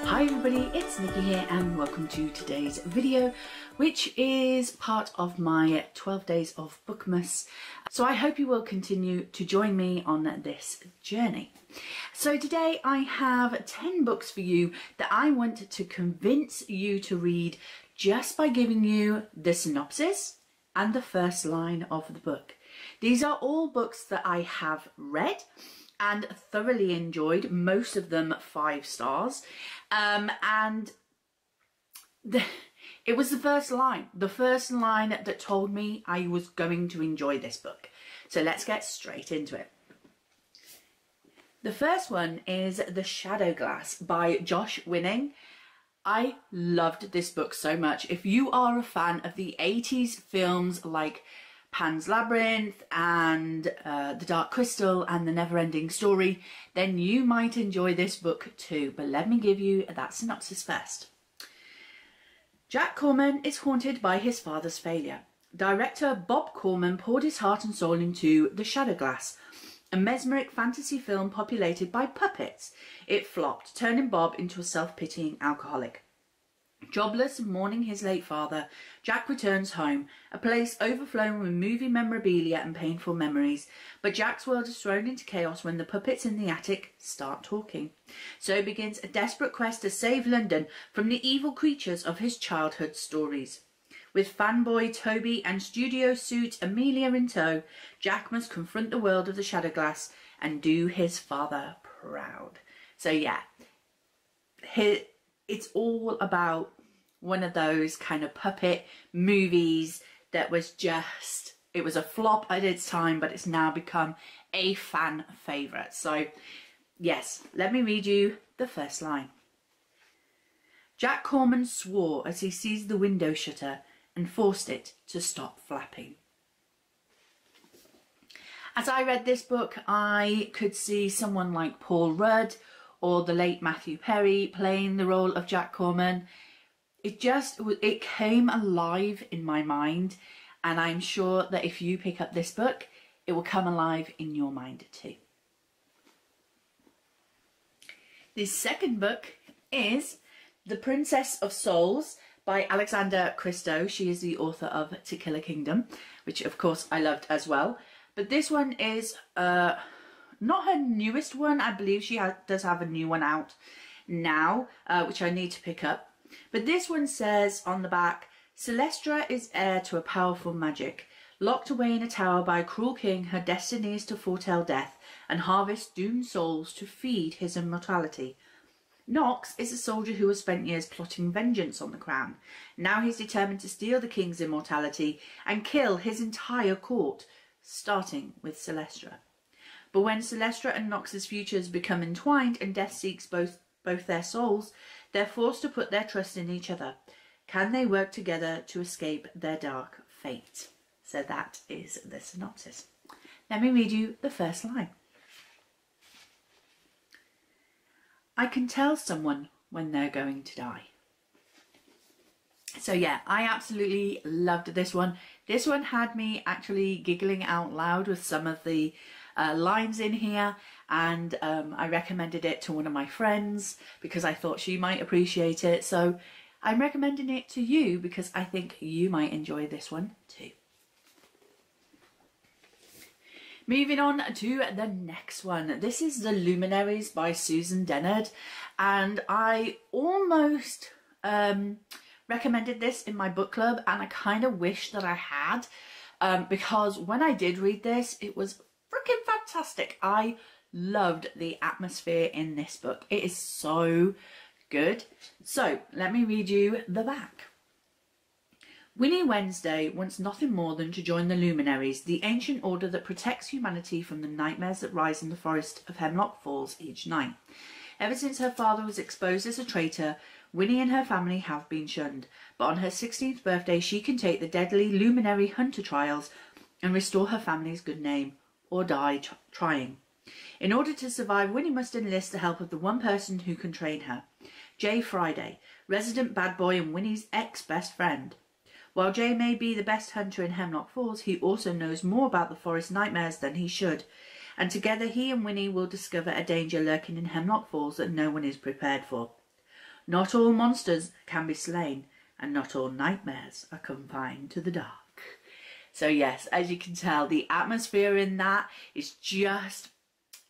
Hi everybody, it's Nikki here and welcome to today's video, which is part of my 12 days of Bookmas. So I hope you will continue to join me on this journey. So today I have 10 books for you that I want to convince you to read just by giving you the synopsis and the first line of the book. These are all books that I have read and thoroughly enjoyed, most of them 5 stars. It was the first line that told me I was going to enjoy this book. So let's get straight into it. The first one is The Shadow Glass by Josh Winning. I loved this book so much. If you are a fan of the 80s films like Pan's Labyrinth and The Dark Crystal and The Never-Ending Story, then you might enjoy this book too. But let me give you that synopsis first. Jack Corman is haunted by his father's failure. Director Bob Corman poured his heart and soul into The Shadow Glass, a mesmeric fantasy film populated by puppets. It flopped, turning Bob into a self-pitying alcoholic. Jobless and mourning his late father, Jack returns home, a place overflowing with movie memorabilia and painful memories. But Jack's world is thrown into chaos when the puppets in the attic start talking. So begins a desperate quest to save London from the evil creatures of his childhood stories. With fanboy Toby and studio suit Amelia in tow, Jack must confront the world of the Shadow Glass and do his father proud. So yeah, it's all about one of those kind of puppet movies that was just, it was a flop at its time, but it's now become a fan favourite. So yes, let me read you the first line. Jack Corman swore as he seized the window shutter and forced it to stop flapping. As I read this book, I could see someone like Paul Rudd or the late Matthew Perry playing the role of Jack Corman. It came alive in my mind, and I'm sure that if you pick up this book, it will come alive in your mind too. The second book is The Princess of Souls by Alexandra Christo. She is the author of To Kill a Kingdom, which of course I loved as well. But this one is not her newest one. I believe she does have a new one out now, which I need to pick up. But this one says on the back, Celestra is heir to a powerful magic. Locked away in a tower by a cruel king, her destiny is to foretell death and harvest doomed souls to feed his immortality. Nox is a soldier who has spent years plotting vengeance on the crown. Now he's determined to steal the king's immortality and kill his entire court, starting with Celestra. But when Celestra and Nox's futures become entwined and death seeks both their souls, they're forced to put their trust in each other. Can they work together to escape their dark fate? So that is the synopsis. Let me read you the first line. I can tell someone when they're going to die. So yeah, I absolutely loved this one. This one had me actually giggling out loud with some of the lines in here, and I recommended it to one of my friends because I thought she might appreciate it. So I'm recommending it to you because I think you might enjoy this one too. Moving on to the next one. This is The Luminaries by Susan Dennard, and I almost recommended this in my book club, and I kind of wish that I had, because when I did read this, it was freaking fantastic. I loved the atmosphere in this book. It is so good. So let me read you the back. Winnie Wednesday wants nothing more than to join the Luminaries, the ancient order that protects humanity from the nightmares that rise in the forest of Hemlock Falls each night. Ever since her father was exposed as a traitor, Winnie and her family have been shunned, but on her 16th birthday she can take the deadly Luminary Hunter trials and restore her family's good name, or die trying. In order to survive, Winnie must enlist the help of the one person who can train her, Jay Friday, resident bad boy and Winnie's ex-best friend. While Jay may be the best hunter in Hemlock Falls, he also knows more about the forest nightmares than he should, and together he and Winnie will discover a danger lurking in Hemlock Falls that no one is prepared for. Not all monsters can be slain, and not all nightmares are confined to the dark. So yes, as you can tell, the atmosphere in that is just,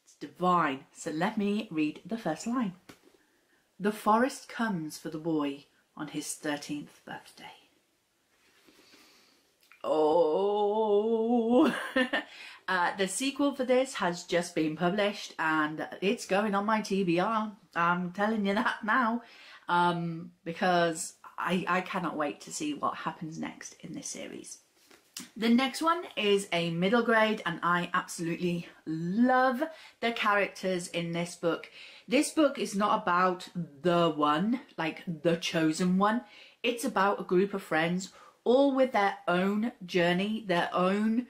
it's divine. So let me read the first line. The forest comes for the boy on his 13th birthday. Oh, the sequel for this has just been published and it's going on my TBR. I'm telling you that now, because I cannot wait to see what happens next in this series. The next one is a middle grade and I absolutely love the characters in this book. This book is not about the one, like the chosen one. It's about a group of friends, all with their own journey, their own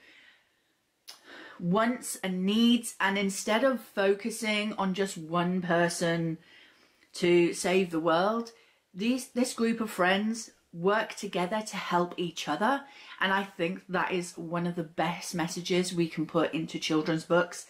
wants and needs. And instead of focusing on just one person to save the world, this group of friends work together to help each other. And I think that is one of the best messages we can put into children's books.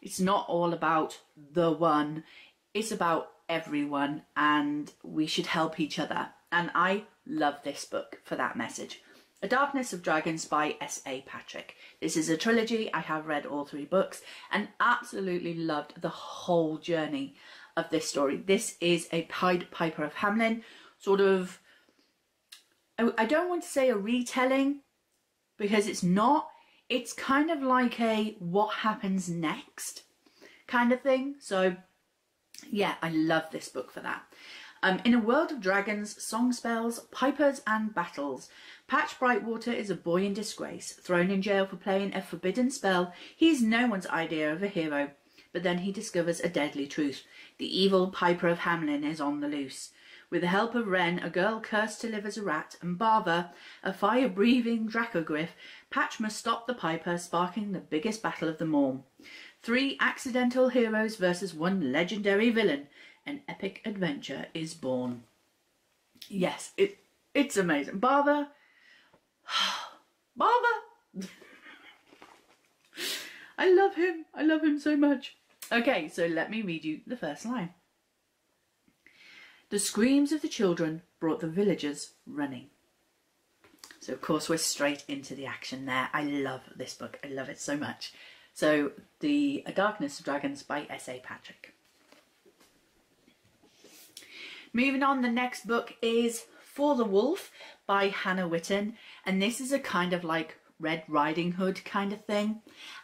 It's not all about the one, it's about everyone, and we should help each other. And I love this book for that message. A Darkness of Dragons by S.A. Patrick. This is a trilogy. I have read all 3 books and absolutely loved the whole journey of this story. This is a Pied Piper of Hamelin, sort of, I don't want to say a retelling because it's not. It's kind of like a what happens next kind of thing. So yeah, I love this book for that. In a world of dragons, song spells, pipers and battles, Patch Brightwater is a boy in disgrace, thrown in jail for playing a forbidden spell. He is no one's idea of a hero, but then he discovers a deadly truth. The evil Piper of Hamelin is on the loose. With the help of Wren, a girl cursed to live as a rat, and Bava, a fire-breathing dracogryph, Patch must stop the Piper, sparking the biggest battle of them all. 3 accidental heroes versus 1 legendary villain. An epic adventure is born. Yes, it's amazing. Bava. Bava. I love him. I love him so much. Okay, so let me read you the first line. The screams of the children brought the villagers running. So of course we're straight into the action there. I love this book. I love it so much. So A Darkness of Dragons by S.A. Patrick. Moving on, the next book is For the Wolf by Hannah Witten. And this is a kind of like Red Riding Hood kind of thing.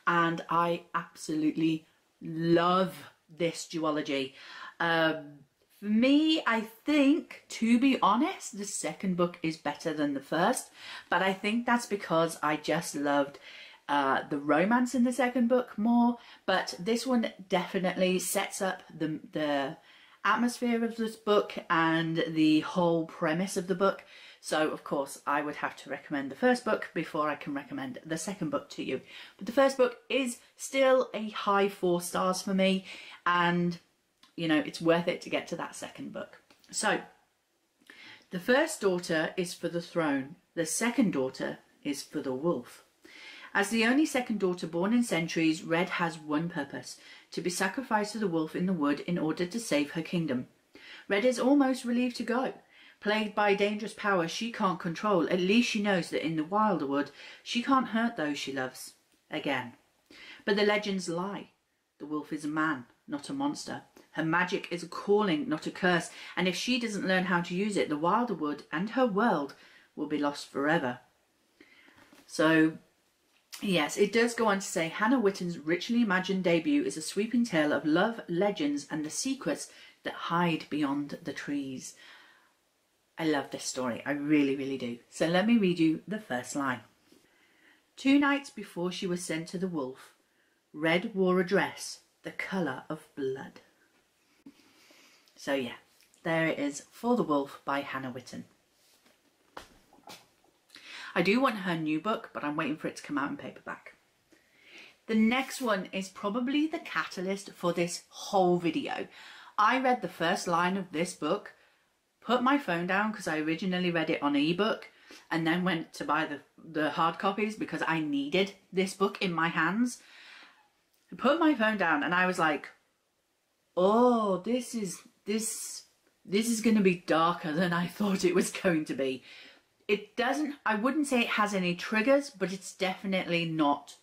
And I absolutely love this duology. For me, I think, to be honest, the second book is better than the first. But I think that's because I just loved the romance in the second book more. But this one definitely sets up the atmosphere of this book and the whole premise of the book. So, of course, I would have to recommend the first book before I can recommend the second book to you. But the first book is still a high 4 stars for me. And, you know, it's worth it to get to that second book. So, the first daughter is for the throne. The second daughter is for the wolf. As the only second daughter born in centuries, Red has one purpose: to be sacrificed to the wolf in the wood in order to save her kingdom. Red is almost relieved to go. Plagued by a dangerous power she can't control, at least she knows that in the wilder wood she can't hurt those she loves again. But the legends lie. The wolf is a man, not a monster. Her magic is a calling, not a curse, and if she doesn't learn how to use it, the wilder wood and her world will be lost forever. So, yes, it does go on to say, Hannah Witten's richly imagined debut is a sweeping tale of love, legends, and the secrets that hide beyond the trees. I love this story. I really, really do. So let me read you the first line. 2 nights before she was sent to the wolf, Red wore a dress the colour of blood. So yeah, there it is, For the Wolf by Hannah Witten. I do want her new book, but I'm waiting for it to come out in paperback. The next one is probably the catalyst for this whole video. I read the first line of this book, put my phone down because I originally read it on ebook, and then went to buy the hard copies because I needed this book in my hands. I put my phone down and I was like, oh, this this is going to be darker than I thought it was going to be. It doesn't, I wouldn't say it has any triggers, but it's definitely not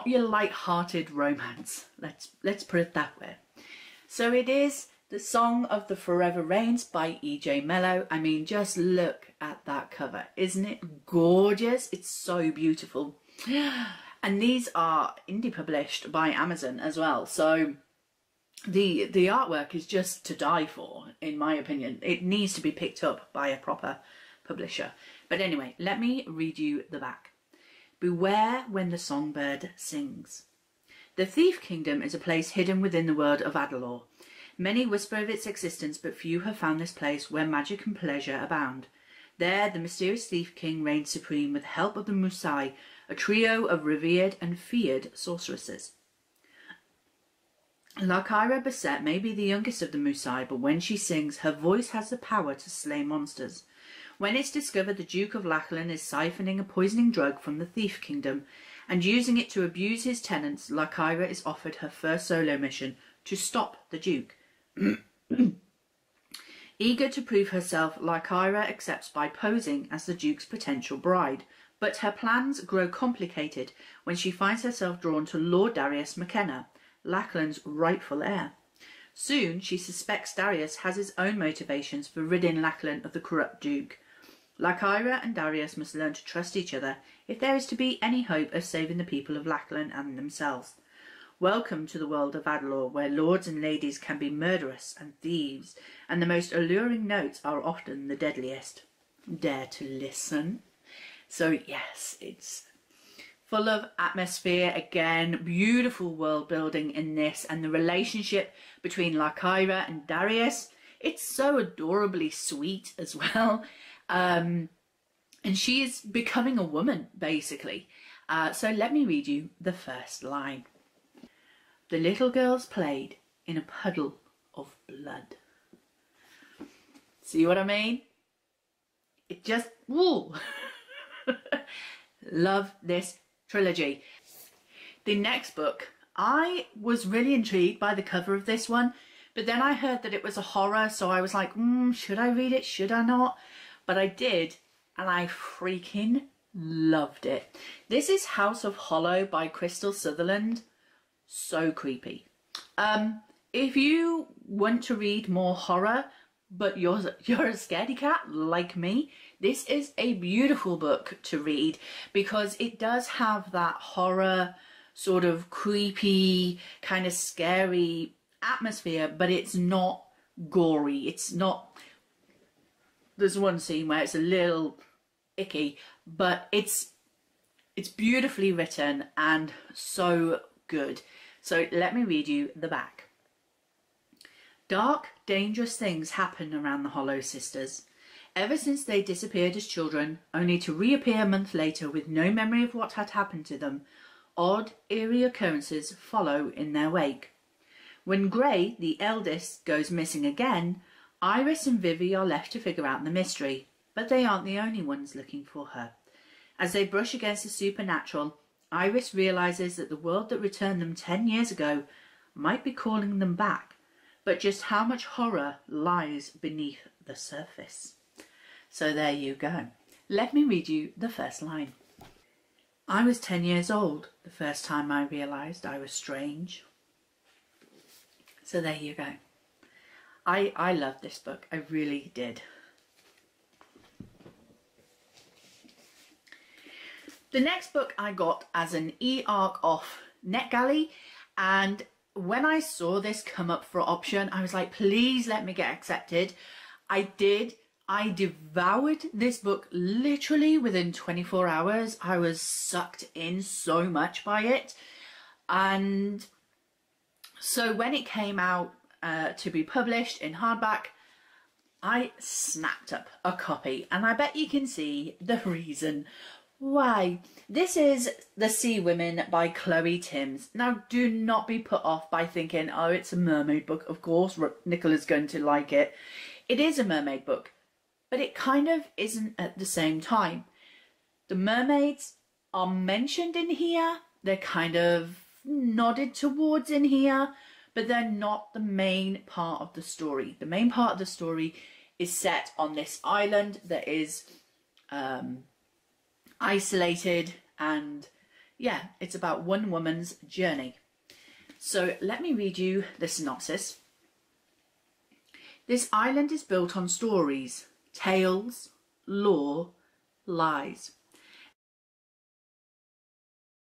your light-hearted romance. Let's put it that way. So it is The Song of the Forever Rains by E.J. Mello. I mean, just look at that cover. Isn't it gorgeous? It's so beautiful. And these are indie published by Amazon as well. So the artwork is just to die for, in my opinion. It needs to be picked up by a proper publisher. But anyway, let me read you the back. Beware when the songbird sings. The Thief Kingdom is a place hidden within the world of Adalor. Many whisper of its existence, but few have found this place where magic and pleasure abound. There, the mysterious Thief King reigns supreme with help of the Musai, a trio of revered and feared sorceresses. Larkyra Basset may be the youngest of the Musai, but when she sings, her voice has the power to slay monsters. When it's discovered the Duke of Lachlan is siphoning a poisoning drug from the Thief Kingdom and using it to abuse his tenants, Larkyra is offered her first solo mission to stop the Duke. Eager to prove herself, Larkyra accepts by posing as the Duke's potential bride, but her plans grow complicated when she finds herself drawn to Lord Darius McKenna, Lachlan's rightful heir. Soon she suspects Darius has his own motivations for ridding Lachlan of the corrupt Duke. Larkyra and Darius must learn to trust each other if there is to be any hope of saving the people of Lachlan and themselves. Welcome to the world of Adalor, where lords and ladies can be murderous and thieves, and the most alluring notes are often the deadliest. Dare to listen. So yes, it's full of atmosphere again, beautiful world building in this, and the relationship between Larkyra and Darius, it's so adorably sweet as well. And she is becoming a woman, basically. So let me read you the first line. The little girls played in a puddle of blood. See what I mean? It just, woo! Love this trilogy. The next book, I was really intrigued by the cover of this one, but then I heard that it was a horror, so I was like, should I read it? Should I not? But I did, and I freaking loved it. This is House of Hollow by Crystal Sutherland. So creepy. If you want to read more horror, but you're a scaredy cat like me, this is a beautiful book to read because it does have that horror, sort of creepy, kind of scary atmosphere, but it's not gory. It's not... There's one scene where it's a little icky, but it's beautifully written and so good. So let me read you the back. Dark, dangerous things happen around the Hollow Sisters. Ever since they disappeared as children, only to reappear a month later with no memory of what had happened to them, odd, eerie occurrences follow in their wake. When Grey, the eldest, goes missing again, Iris and Vivi are left to figure out the mystery, but they aren't the only ones looking for her. As they brush against the supernatural, Iris realises that the world that returned them 10 years ago might be calling them back, but just how much horror lies beneath the surface. So there you go. Let me read you the first line. I was 10 years old the first time I realised I was strange. So there you go. I loved this book. I really did. The next book I got as an e-arc off NetGalley, and when I saw this come up for option, I was like, please let me get accepted. I did. I devoured this book literally within 24 hours. I was sucked in so much by it. And so when it came out to be published in hardback, I snapped up a copy, and I bet you can see the reason why. This is The Sea Women by Chloe Timms. Now, do not be put off by thinking, oh, it's a mermaid book. Of course, Nicola's going to like it. It is a mermaid book, but it kind of isn't at the same time. The mermaids are mentioned in here. They're kind of nodded towards in here, but they're not the main part of the story. The main part of the story is set on this island that is isolated, and yeah, it's about one woman's journey. So let me read you the synopsis. This island is built on stories, tales, lore, lies.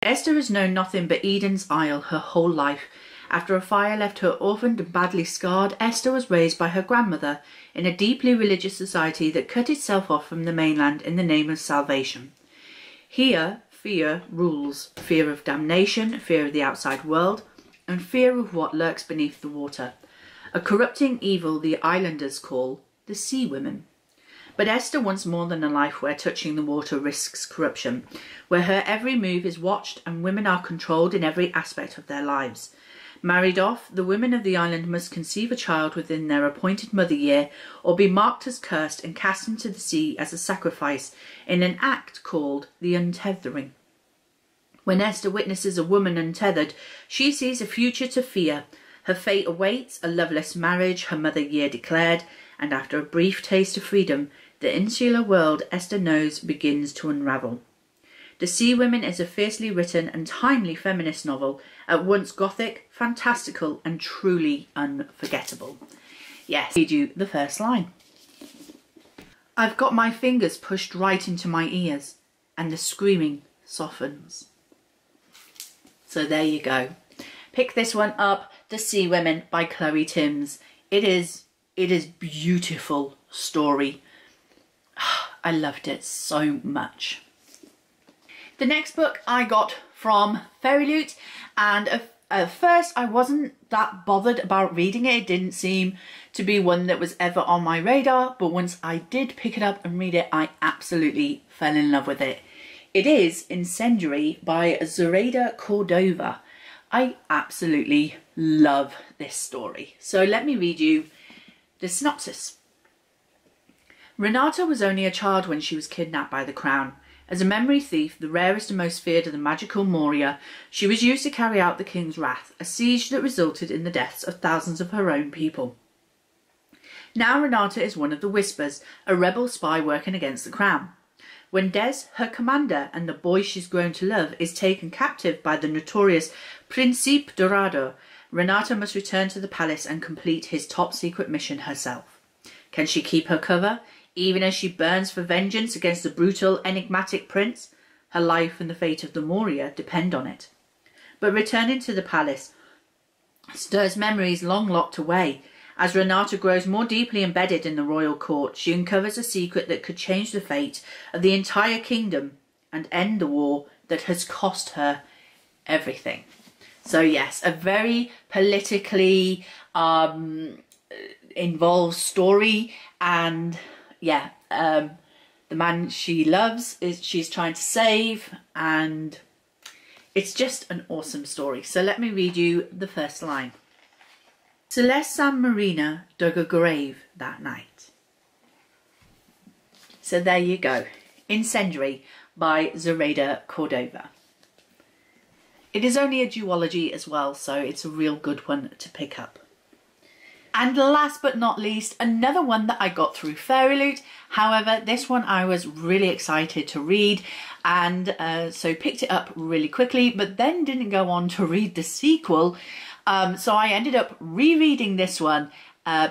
Esther has known nothing but Eden's Isle her whole life. After a fire left her orphaned and badly scarred, Esther was raised by her grandmother in a deeply religious society that cut itself off from the mainland in the name of salvation. Here, fear rules. Fear of damnation, fear of the outside world, and fear of what lurks beneath the water. A corrupting evil the islanders call the Sea Women. But Esther wants more than a life where touching the water risks corruption, where her every move is watched and women are controlled in every aspect of their lives. Married off, the women of the island must conceive a child within their appointed mother year, or be marked as cursed and cast into the sea as a sacrifice in an act called the untethering. When Esther witnesses a woman untethered, she sees a future to fear. Her fate awaits a loveless marriage, her mother year declared, and after a brief taste of freedom, the insular world Esther knows begins to unravel. The Sea Women is a fiercely written and timely feminist novel, at once gothic, fantastical, and truly unforgettable. Yes, I read you the first line. I've got my fingers pushed right into my ears, and the screaming softens. So there you go. Pick this one up, The Sea Women by Chloe Timms. It is beautiful story. I loved it so much. The next book I got from Fairy Loot, and at first I wasn't that bothered about reading it. It didn't seem to be one that was ever on my radar, but once I did pick it up and read it, I absolutely fell in love with it. It is Incendiary by Zoraida Cordova. I absolutely love this story. So let me read you the synopsis. Renata was only a child when she was kidnapped by the Crown. As a memory thief, the rarest and most feared of the magical Moria, she was used to carry out the King's wrath, a siege that resulted in the deaths of thousands of her own people. Now Renata is one of the Whispers, a rebel spy working against the Crown. When Des, her commander, and the boy she's grown to love is taken captive by the notorious Príncipe Dorado, Renata must return to the palace and complete his top-secret mission herself. Can she keep her cover, even as she burns for vengeance against the brutal, enigmatic prince? Her life and the fate of the Moria depend on it. But returning to the palace stirs memories long locked away. As Renata grows more deeply embedded in the royal court, she uncovers a secret that could change the fate of the entire kingdom and end the war that has cost her everything. So yes, a very politically involved story, and yeah, the man she loves she's trying to save, and it's just an awesome story. So let me read you the first line. Celeste San Marina dug a grave that night. So there you go. Incendiary by Zoraida Cordova. It is only a duology as well, so it's a real good one to pick up. And last but not least, another one that I got through Fairy Loot. However, this one I was really excited to read, and so picked it up really quickly, but then didn't go on to read the sequel. So I ended up rereading this one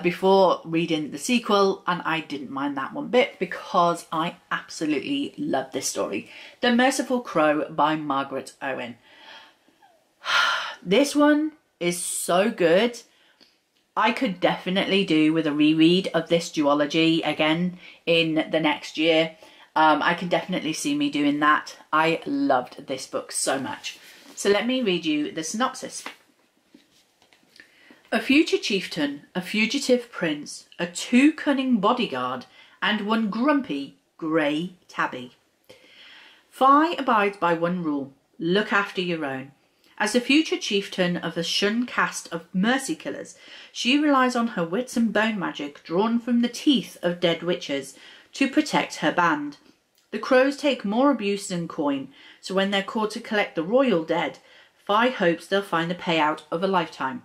before reading the sequel, and I didn't mind that one bit because I absolutely love this story. The Merciful Crow by Margaret Owen. This one is so good. I could definitely do with a reread of this duology again in the next year. I can definitely see me doing that. I loved this book so much. So let me read you the synopsis. A future chieftain, a fugitive prince, a too cunning bodyguard, and one grumpy grey tabby. Fi abides by one rule: look after your own. As a future chieftain of a shunned caste of mercy killers, she relies on her wits and bone magic drawn from the teeth of dead witches to protect her band. The crows take more abuse than coin, so when they're called to collect the royal dead, Fi hopes they'll find the payout of a lifetime.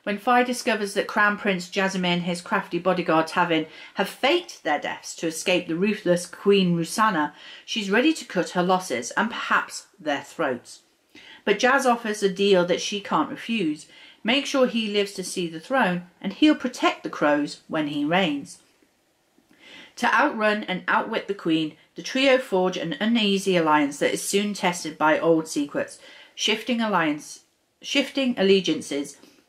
When Fi discovers that Crown Prince Jasmine and his crafty bodyguard Tavin have faked their deaths to escape the ruthless Queen Rusanna, she's ready to cut her losses and perhaps their throats. But Jazz offers a deal that she can't refuse. Make sure he lives to see the throne and he'll protect the crows when he reigns. To outrun and outwit the Queen, the trio forge an uneasy alliance that is soon tested by old secrets, shifting allegiances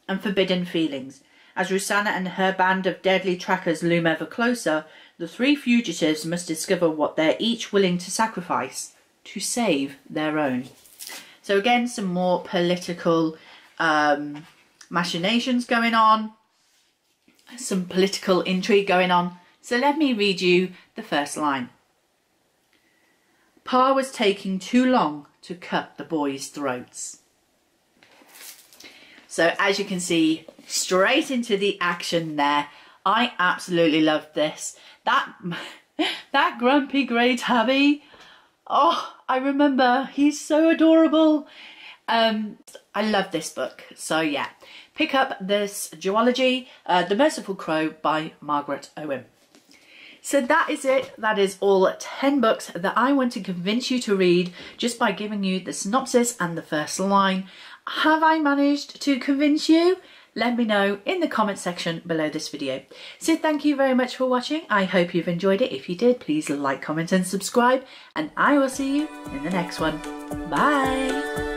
and forbidden feelings. As Rusanna and her band of deadly trackers loom ever closer, the three fugitives must discover what they're each willing to sacrifice to save their own. So again, some more political machinations going on, some political intrigue going on. So let me read you the first line. Pa was taking too long to cut the boys' throats. So as you can see, straight into the action there. I absolutely loved this. That grumpy grey tabby. Oh, I remember. He's so adorable. I love this book. So yeah, pick up this duology, The Merciful Crow by Margaret Owen. So that is it. That is all 10 books that I want to convince you to read just by giving you the synopsis and the first line. Have I managed to convince you? Let me know in the comment section below this video. So thank you very much for watching. I hope you've enjoyed it. If you did, please like, comment and subscribe, and I will see you in the next one. Bye!